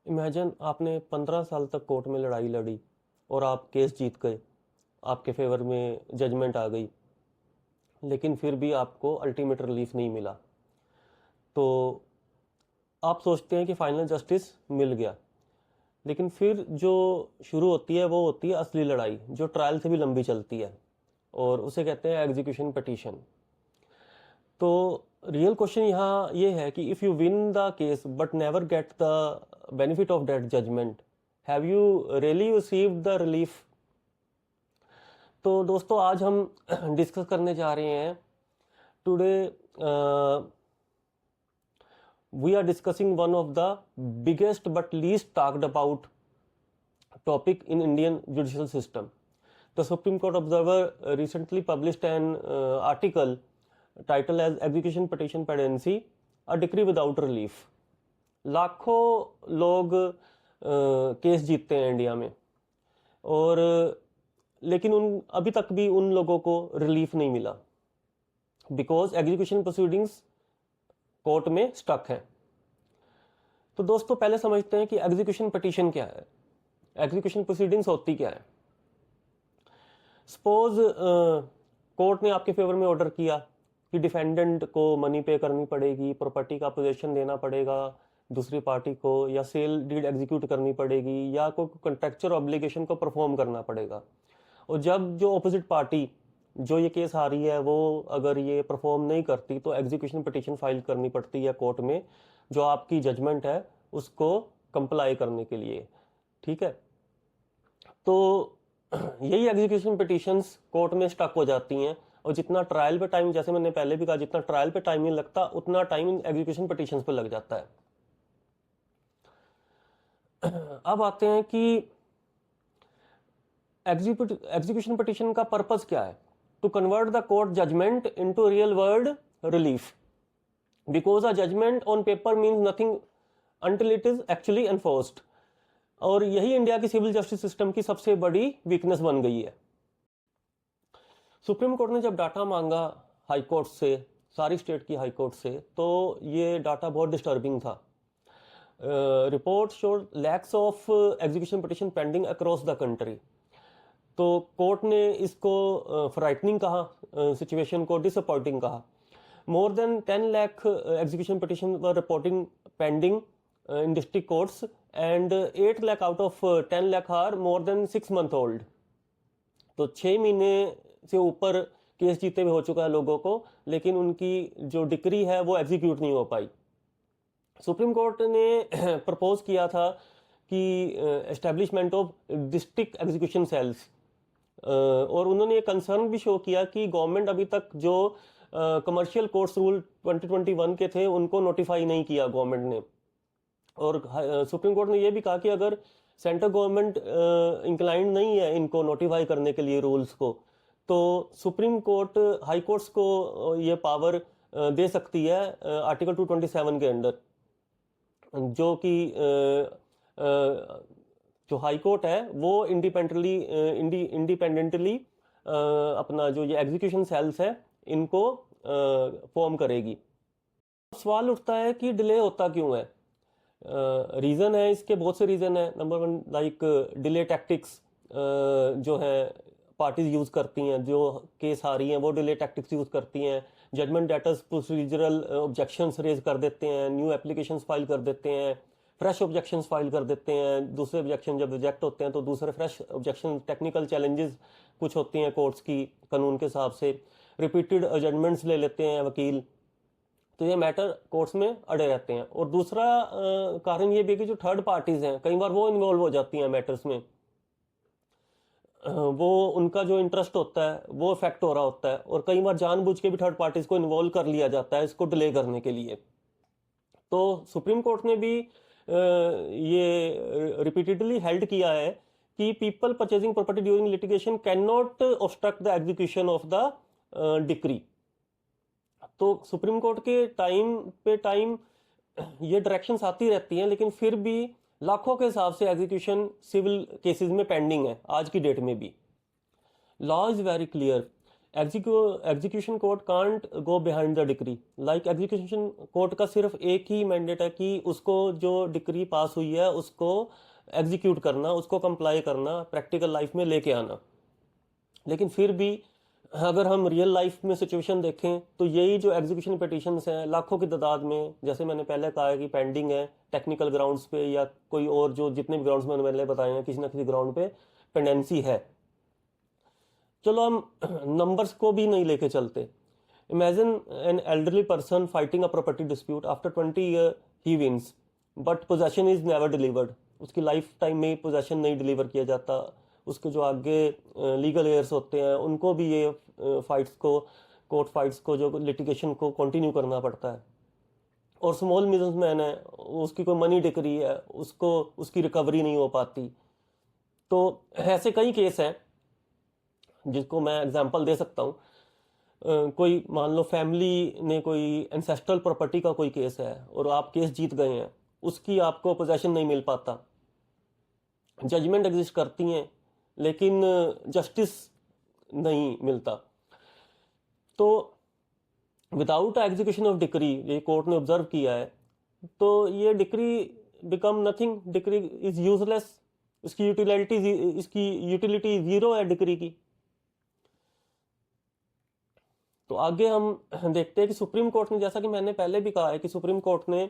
Imagine आपने 15 साल तक कोर्ट में लड़ाई लड़ी और आप केस जीत गए, आपके फेवर में जजमेंट आ गई, लेकिन फिर भी आपको अल्टीमेट रिलीफ नहीं मिला। तो आप सोचते हैं कि फाइनल जस्टिस मिल गया, लेकिन फिर जो शुरू होती है वो होती है असली लड़ाई, जो ट्रायल से भी लंबी चलती है, और उसे कहते हैं एग्जीक्यूशन पिटीशन। तो रियल क्वेश्चन यहाँ ये है कि if you win the case but never get the benefit of that judgement, have you really received the relief? तो दोस्तों, आज हम डिस्कस करने जा रहे हैं today. We are discussing one of the biggest but least talked about topic in Indian judicial system. The Supreme Court Observer recently published an article titled as Execution Petition Pendency, a Decree Without Relief. लाखों लोग case जीतते हैं India में, और लेकिन उन अभी तक भी उन लोगों को रिलीफ नहीं मिला, बिकॉज एग्जीक्यूशन प्रोसीडिंग्स कोर्ट में स्टक है। तो दोस्तों, पहले समझते हैं कि एग्जीक्यूशन पिटीशन क्या है, एग्जीक्यूशन प्रोसीडिंग्स होती क्या है। सपोज कोर्ट ने आपके फेवर में ऑर्डर किया कि डिफेंडेंट को मनी पे करनी पड़ेगी, प्रॉपर्टी का पोजेशन देना पड़ेगा दूसरी पार्टी को, या सेल डीड एग्जीक्यूट करनी पड़ेगी, या कोई कॉन्ट्रैक्चुअल ऑब्लिगेशन को परफॉर्म करना पड़ेगा। और जब जो ऑपोजिट पार्टी जो ये केस आ रही है वो अगर ये परफॉर्म नहीं करती, तो एग्जीक्यूशन पिटीशन फाइल करनी पड़ती है कोर्ट में, जो आपकी जजमेंट है उसको कंप्लाई करने के लिए। ठीक है, तो यही एग्जीक्यूशन पिटीशंस कोर्ट में स्टक हो जाती हैं, और जितना ट्रायल पे टाइम, जैसे मैंने पहले भी कहा, जितना ट्रायल पे टाइम नहीं लगता उतना टाइम एग्जीक्यूशन पिटीशंस पे लग जाता है। अब आते हैं कि एग्जीक्यूशन पिटीशन का पर्पस क्या है। To convert the court judgement into real world relief, because a judgement on paper means nothing until it is actually enforced। और यही इंडिया की सिविल जस्टिस सिस्टम की सबसे बड़ी वीकनेस बन गई है। सुप्रीम कोर्ट ने जब डाटा मांगा हाई कोर्ट से, सारी स्टेट की हाई कोर्ट से, तो ये डाटा बहुत डिस्टर्बिंग था। Report showed lakhs of execution petition pending across the country. तो कोर्ट ने इसको फ्राइटनिंग कहा, सिचुएशन को डिसअपॉइंटिंग कहा। More than 10 lakh execution petition were reporting pending in district courts, and 8 lakh out of 10 lakh are more than 6 month old। तो 6 महीने से ऊपर केस जीते हुए हो चुका है लोगों को, लेकिन उनकी जो डिक्री है वो एग्जीक्यूट नहीं हो पाई। सुप्रीम कोर्ट ने प्रपोज किया था कि establishment of district execution cells, और उन्होंने ये कंसर्न भी शो किया कि गवर्नमेंट अभी तक जो कमर्शियल कोर्ट्स रूल 2021 के थे उनको नोटिफाई नहीं किया गवर्नमेंट ने। और सुप्रीम कोर्ट ने यह भी कहा कि अगर सेंट्रल गवर्नमेंट इंक्लाइंड नहीं है इनको नोटिफाई करने के लिए रूल्स को, तो सुप्रीम कोर्ट हाई कोर्ट्स को ये पावर दे सकती है आर्टिकल 227 के अंडर, जो कि जो हाई कोर्ट है वो इंडिपेंडेंटली अपना जो ये एग्जीक्यूशन सेल्स है इनको फॉर्म करेगी। सवाल उठता है कि डिले होता क्यों है। रीज़न है इसके, बहुत से रीज़न है। नंबर 1, लाइक डिले टैक्टिक्स जो है पार्टीज यूज़ करती हैं, जो केस आ रही हैं वो डिले टैक्टिक्स यूज़ करती हैं। Judgement debtors procedural objections raise कर देते हैं, न्यू एप्लीकेशंस फाइल कर देते हैं, फ्रेश ऑब्जेक्शंस फाइल कर देते हैं। दूसरे ऑब्जेक्शन जब रिजेक्ट होते हैं तो दूसरे फ्रेश ऑब्जेक्शन, टेक्निकल चैलेंजेस कुछ होती हैं कोर्ट्स की कानून के हिसाब से, रिपीटेड एडजमेंट्स ले लेते हैं वकील। तो ये मैटर कोर्ट्स में अड़े रहते हैं। और दूसरा कारण ये भी है कि जो थर्ड पार्टीज हैं कई बार वो इन्वॉल्व हो जाती हैं मैटर्स में, वो उनका जो इंटरेस्ट होता है वो इफेक्ट हो रहा होता है, और कई बार जानबूझ के भी थर्ड पार्टीज को इन्वॉल्व कर लिया जाता है इसको डिले करने के लिए। तो सुप्रीम कोर्ट ने भी ये रिपीटेडली हेल्ड किया है कि people purchasing property during litigation can not obstruct the execution of the decree. तो सुप्रीम कोर्ट के टाइम पे टाइम ये डायरेक्शंस आती रहती हैं, लेकिन फिर भी लाखों के हिसाब से एग्जीक्यूशन सिविल केसेस में पेंडिंग है आज की डेट में भी। Law is very clear, execution court can't go behind the decree. Like execution court का सिर्फ एक ही मैंडेट है कि उसको जो डिक्री पास हुई है उसको एग्जीक्यूट करना, उसको कंप्लाई करना, प्रैक्टिकल लाइफ में लेके आना। लेकिन फिर भी अगर हम रियल लाइफ में सिचुएशन देखें तो यही जो एग्जीक्यूशन पिटिशंस हैं लाखों की तादाद में, जैसे मैंने पहले कहा है कि पेंडिंग है टेक्निकल ग्राउंड्स पे या कोई और जो जितने भी ग्राउंड्स मैंने पहले बताए हैं किसी ना किसी ग्राउंड पे पेंडेंसी है। चलो हम नंबर्स को भी नहीं लेके चलते। Imagine an elderly person fighting a property dispute, after 20 year he wins but possession is never delivered. उसकी लाइफ टाइम में पोजेशन नहीं डिलीवर किया जाता। उसके जो आगे लीगल एयर्स होते हैं उनको भी ये फाइट्स को, कोर्ट फाइट्स को, जो लिटिगेशन को कंटिन्यू करना पड़ता है। और स्मॉल बिजनेसमैन है, उसकी कोई मनी डिक्री है, उसको उसकी रिकवरी नहीं हो पाती। तो ऐसे कई केस हैं जिसको मैं एग्जांपल दे सकता हूँ। कोई मान लो फैमिली ने कोई एंसेस्ट्रल प्रॉपर्टी का कोई केस है और आप केस जीत गए हैं, उसकी आपको पोजेशन नहीं मिल पाता, जजमेंट एग्जिस्ट करती हैं लेकिन जस्टिस नहीं मिलता। तो विदाउट एग्जीक्यूशन ऑफ डिक्री, ये कोर्ट ने ऑब्जर्व किया है, तो ये decree become nothing, decree is useless, इसकी यूटिलिटी जीरो है डिक्री की। तो आगे हम देखते हैं कि सुप्रीम कोर्ट ने, जैसा कि मैंने पहले भी कहा है कि सुप्रीम कोर्ट ने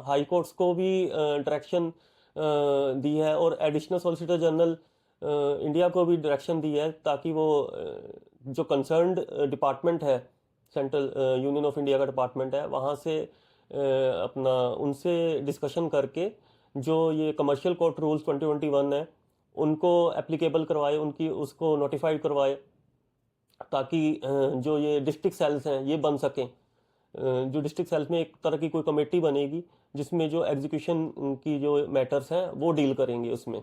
हाई कोर्ट्स को भी डायरेक्शन दी है और एडिशनल सॉलिसिटर जनरल इंडिया को भी डायरेक्शन दी है ताकि वो जो कंसर्न्ड डिपार्टमेंट है, सेंट्रल यूनियन ऑफ इंडिया का डिपार्टमेंट है, वहाँ से अपना उनसे डिस्कशन करके जो ये कमर्शियल कोर्ट रूल्स 2021 है उनको एप्लीकेबल करवाए, उनकी उसको नोटिफाइड करवाए ताकि जो ये डिस्ट्रिक्ट सेल्स हैं ये बन सकें। जो डिस्ट्रिक्ट सेल्स में एक तरह की कोई कमेटी बनेगी जिसमें जो एग्जीक्यूशन की जो मैटर्स हैं वो डील करेंगे उसमें।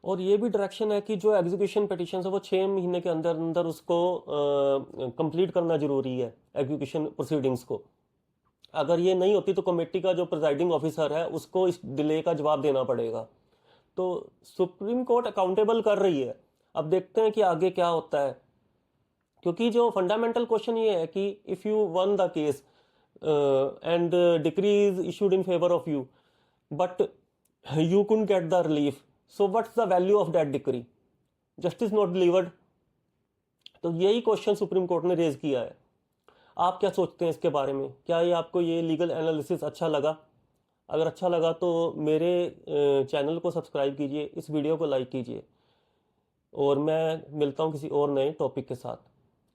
और ये भी डायरेक्शन है कि जो एग्जीक्यूशन पिटिशन है वो 6 महीने के अंदर अंदर उसको कंप्लीट करना जरूरी है, एग्जीक्यूशन प्रोसीडिंग्स को। अगर ये नहीं होती तो कमेटी का जो प्रिजाइडिंग ऑफिसर है उसको इस डिले का जवाब देना पड़ेगा। तो सुप्रीम कोर्ट अकाउंटेबल कर रही है। अब देखते हैं कि आगे क्या होता है, क्योंकि जो फंडामेंटल क्वेश्चन ये है कि if you one the case and decree is issued in favour of you but you couldn't get the relief, so what's the value of that decree, justice not delivered. तो यही question supreme Court ने raise किया है। आप क्या सोचते हैं इसके बारे में? क्या ये आपको ये लीगल एनालिसिस अच्छा लगा? अगर अच्छा लगा तो मेरे चैनल को सब्सक्राइब कीजिए, इस वीडियो को लाइक कीजिए और मैं मिलता हूँ किसी और नए टॉपिक के साथ।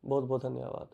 बहुत बहुत धन्यवाद।